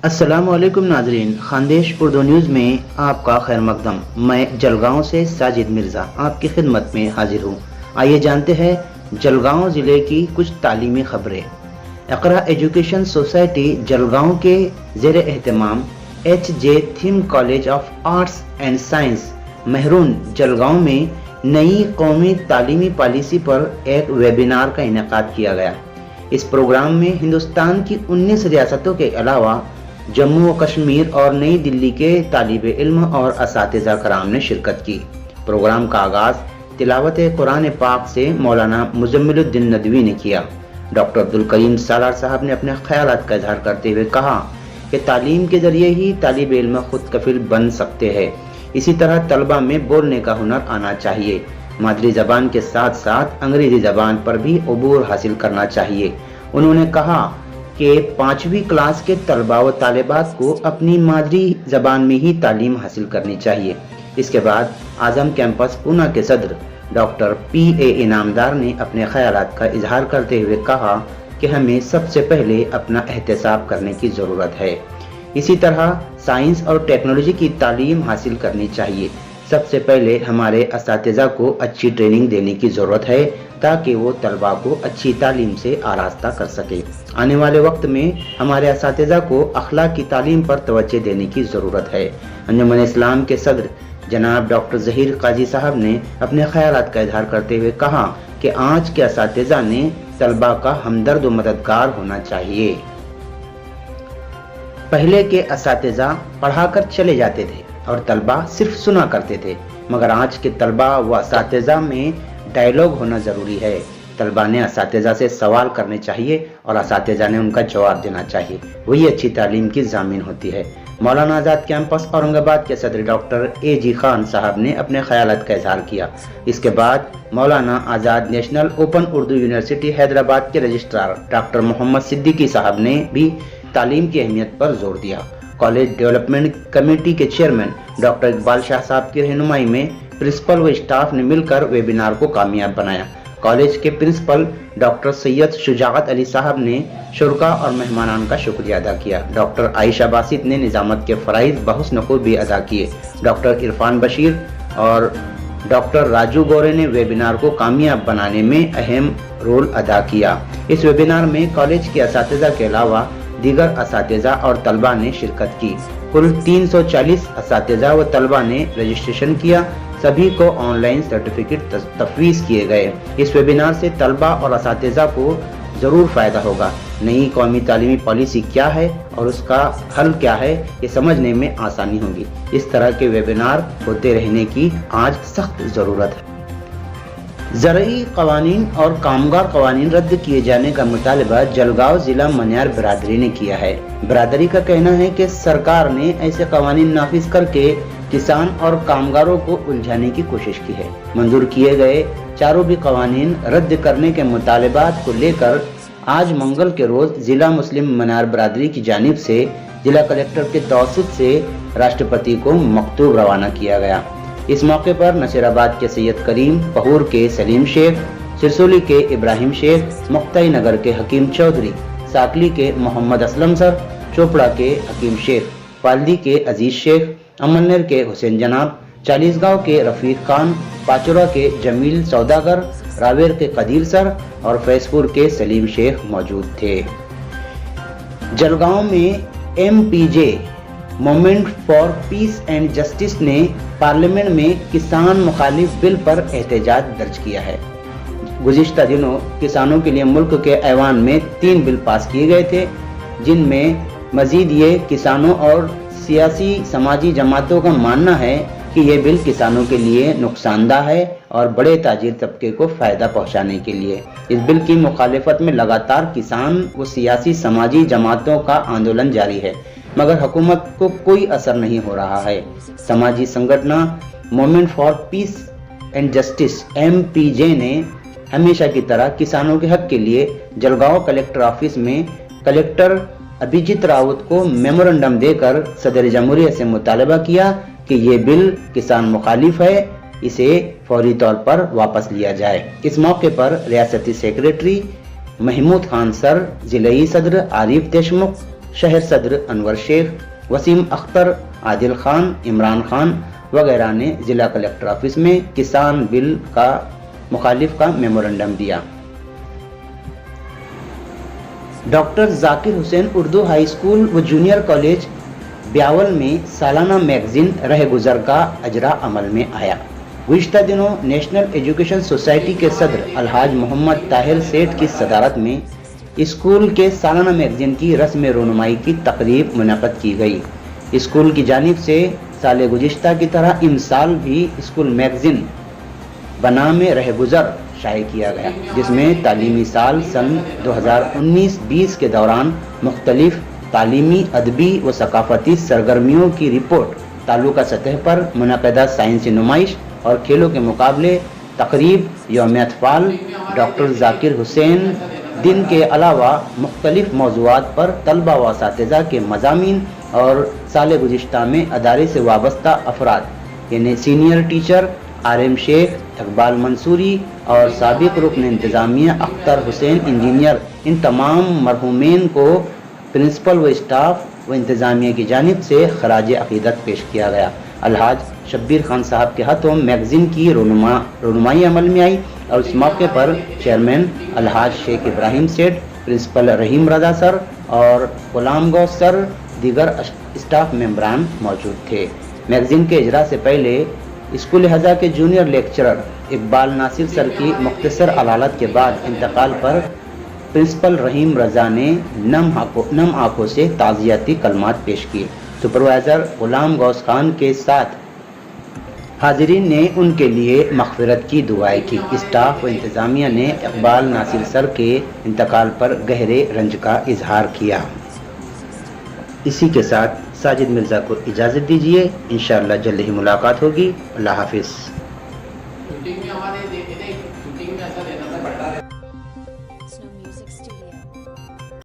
السلام علیکم ناظرین، خاندیش اردو نیوز میں آپ کا خیر مقدم۔ میں جلگاؤں سے ساجد مرزا آپ کی خدمت میں حاضر ہوں۔ آئیے جانتے ہیں جلگاؤں ضلع کی کچھ تعلیمی خبریں۔ اقرا ایجوکیشن سوسائٹی جلگاؤں کے زیر اہتمام H J Thim college of arts and science Mehrun Jalgaon میں نئی قومی تعلیمی پالیسی پر ایک ویبینار کا انعقاد کیا گیا۔ اس پروگرام میں ہندوستان کی 19 ریاستوں کے علاوہ جموں و کشمیر اور نئی دلی کے طالب علم اور اساتذہ کرام نے شرکت کی۔ پروگرام کا آغاز تلاوت قرآن پاک سے مولانا مزمل الدین ندوی نے کیا۔ ڈاکٹر عبدالکریم سالار صاحب نے اپنے خیالات کا اظہار کرتے ہوئے کہا کہ تعلیم کے ذریعے ہی طالب علم خود کفیل بن سکتے ہیں۔ اسی طرح طلبہ میں بولنے کا ہنر آنا چاہیے۔ مادری زبان کے ساتھ ساتھ انگریزی زبان پر بھی عبور حاصل کرنا چاہیے۔ انہوں نے کہا کہ 5ویں کلاس کے طلباء و طالبات کو اپنی مادری زبان میں ہی تعلیم حاصل کرنی چاہیے۔ اس کے بعد اعظم کیمپس پونا کے صدر ڈاکٹر پی اے انعامدار نے اپنے خیالات کا اظہار کرتے ہوئے کہا کہ ہمیں سب سے پہلے اپنا احتساب کرنے کی ضرورت ہے۔ اسی طرح سائنس اور ٹیکنالوجی کی تعلیم حاصل کرنی چاہیے۔ سب سے پہلے ہمارے اساتذہ کو اچھی ٹریننگ دینے کی ضرورت ہے تاکہ وہ طلباء کو اچھی تعلیم سے آراستہ کر سکے۔ آنے والے وقت میں ہمارے اساتذہ کو اخلاق کی تعلیم پر توجہ دینے کی ضرورت ہے۔ انجمن اسلام کے صدر جناب ڈاکٹر ظہیر قاضی صاحب نے اپنے خیالات کا اظہار کرتے ہوئے کہا کہ آج کے اساتذہ نے طلباء کا ہمدرد و مددگار ہونا چاہیے۔ پہلے کے اساتذہ پڑھا کر چلے جاتے تھے اور طلباء صرف سنا کرتے تھے، مگر آج کے طلباء و اساتذہ میں ڈائیلاگ ہونا ضروری ہے۔ طلباء نے اساتذہ سے سوال کرنے چاہیے اور اساتذہ نے ان کا جواب دینا چاہیے، وہی اچھی تعلیم کی ضامن ہوتی ہے۔ مولانا آزاد کیمپس اورنگ آباد کے صدر ڈاکٹر اے جی خان صاحب نے اپنے خیالات کا اظہار کیا۔ اس کے بعد Maulana Azad national open Urdu university Hyderabad کے رجسٹرار ڈاکٹر محمد صدیقی صاحب نے بھی تعلیم کی اہمیت پر زور دیا۔ کالج ڈیولپمنٹ کمیٹی کے چیئرمین ڈاکٹر اقبال شاہ صاحب کی رہنمائی میں پرنسپل و اسٹاف نے مل کر ویبینار کو کامیاب بنایا۔ کالج کے پرنسپل ڈاکٹر سید شجاعت علی صاحب نے شرکاء اور مہمانان کا شکریہ ادا کیا۔ ڈاکٹر عائشہ باسط نے نظامت کے فرائض بحسن خوبی ادا کیے۔ ڈاکٹر عرفان بشیر اور ڈاکٹر راجو گورے نے ویبینار کو کامیاب بنانے میں اہم رول ادا کیا۔ اس ویبینار میں کالج کے اساتذہ کے علاوہ دیگر اساتذہ اور طلباء نے شرکت کی۔ کل 340 اساتذہ و طلباء نے رجسٹریشن کیا۔ سبھی کو آن لائن سرٹیفکیٹ تفویض کیے گئے۔ اس ویبینار سے طلباء اور اساتذہ کو ضرور فائدہ ہوگا۔ نئی قومی تعلیمی پالیسی کیا ہے اور اس کا حل کیا ہے، یہ سمجھنے میں آسانی ہوگی۔ اس طرح کے ویبینار ہوتے رہنے کی آج سخت ضرورت ہے۔ زرعی قوانین اور کامگار قوانین رد کیے جانے کا مطالبہ جلگاؤں ضلع منیار برادری نے کیا ہے۔ برادری کا کہنا ہے کہ سرکار نے ایسے قوانین نافذ کر کے کسان اور کامگاروں کو الجھانے کی کوشش کی ہے۔ منظور کیے گئے چاروں بھی قوانین رد کرنے کے مطالبات کو لے کر آج منگل کے روز ضلع مسلم منیار برادری کی جانب سے ضلع کلکٹر کے توسط سے راشٹرپتی کو مکتوب روانہ کیا گیا۔ اس موقع پر نصیر آباد کے سید کریم، پہور کے سلیم شیخ، سرسولی کے ابراہیم شیخ، مکتئی نگر کے حکیم چودھری، ساکلی کے محمد اسلم سر، چوپڑا کے حکیم شیخ، پالدی کے عزیز شیخ، امنیر کے حسین جناب، چالیسگاؤں کے رفیق خان، پاچورا کے جمیل سوداگر، راویر کے قدیر سر اور فیض پور کے سلیم شیخ موجود تھے۔ جلگاؤں میں M P J movement for peace and justice نے پارلیمنٹ میں کسان مخالف بل پر احتجاج درج کیا ہے۔ گزشتہ دنوں کسانوں کے لیے ملک کے ایوان میں 3 بل پاس کیے گئے تھے، جن میں مزید یہ کسانوں اور سیاسی سماجی جماعتوں کا ماننا ہے کہ یہ بل کسانوں کے لیے نقصان دہ ہے اور بڑے تاجر طبقے کو فائدہ پہنچانے کے لیے۔ اس بل کی مخالفت میں لگاتار کسان و سیاسی سماجی جماعتوں کا آندولن جاری ہے، مگر حکومت کو کوئی اثر نہیں ہو رہا ہے۔ سماجی سنگھٹن movement for peace and justice M P J نے ہمیشہ کی طرح کسانوں کے حق کے لیے جلگاؤں کلکٹر آفس میں کلکٹر ابھیجیت راوت کو میمورنڈم دے کر صدر جمہوریہ سے مطالبہ کیا کہ یہ بل کسان مخالف ہے، اسے فوری طور پر واپس لیا جائے۔ اس موقع پر ریاستی سیکریٹری محمود خان سر، ضلعی صدر عارف دیشمکھ، شہر صدر انور شیخ، وسیم اختر، عادل خان، عمران خان وغیرہ نے ضلع کلکٹر آفس میں کسان بل کا مخالف کا میمورنڈم دیا۔ ڈاکٹر ذاکر حسین اردو ہائی اسکول و جونیئر کالج بیاول میں سالانہ میگزین رہ گزر کا اجرا عمل میں آیا۔ گزشتہ دنوں نیشنل ایجوکیشن سوسائٹی کے صدر الحاج محمد طاہر سیٹھ کی صدارت میں اسکول کے سالانہ میگزین کی رسم رونمائی کی تقریب منعقد کی گئی۔ اسکول کی جانب سے سال گزشتہ کی طرح ان سال بھی اسکول میگزین بنام رہ گزر شائع کیا گیا، جس میں تعلیمی سال سن 2019-20 کے دوران مختلف تعلیمی، ادبی و ثقافتی سرگرمیوں کی رپورٹ، تعلقہ سطح پر منعقدہ سائنسی نمائش اور کھیلوں کے مقابلے، تقریب، یوم اطفال، ڈاکٹر ذاکر حسین دن کے علاوہ مختلف موضوعات پر طلبہ و اساتذہ کے مضامین اور سال گزشتہ میں ادارے سے وابستہ افراد یعنی سینئر ٹیچر آر.ایم. شیخ، اقبال منصوری اور سابق رکن انتظامیہ اختر حسین انجینئر، ان تمام مرحومین کو پرنسپل و اسٹاف و انتظامیہ کی جانب سے خراج عقیدت پیش کیا گیا۔ الحاج شبیر خان صاحب کے ہاتھوں میگزین کی رونمائی عمل میں آئی اور اس موقع پر چیئرمین الحاج شیخ ابراہیم سیٹھ، پرنسپل رحیم رضا سر اور غلام گوش سر، دیگر اسٹاف ممبران موجود تھے۔ میگزین کے اجرا سے پہلے اسکول ہزا کے جونیئر لیکچرر اقبال ناصر سر کی مختصر علالت کے بعد انتقال پر پرنسپل رحیم رضا نے نم آنکھوں سے تعزیتی کلمات پیش کیے۔ سپروائزر غلام گوش خان کے ساتھ حاضرین نے ان کے لیے مغفرت کی دعائیں کی۔ اسٹاف و انتظامیہ نے اقبال ناصر سر کے انتقال پر گہرے رنج کا اظہار کیا۔ اسی کے ساتھ ساجد مرزا کو اجازت دیجیے، انشاءاللہ جلد ہی ملاقات ہوگی۔ اللہ حافظ۔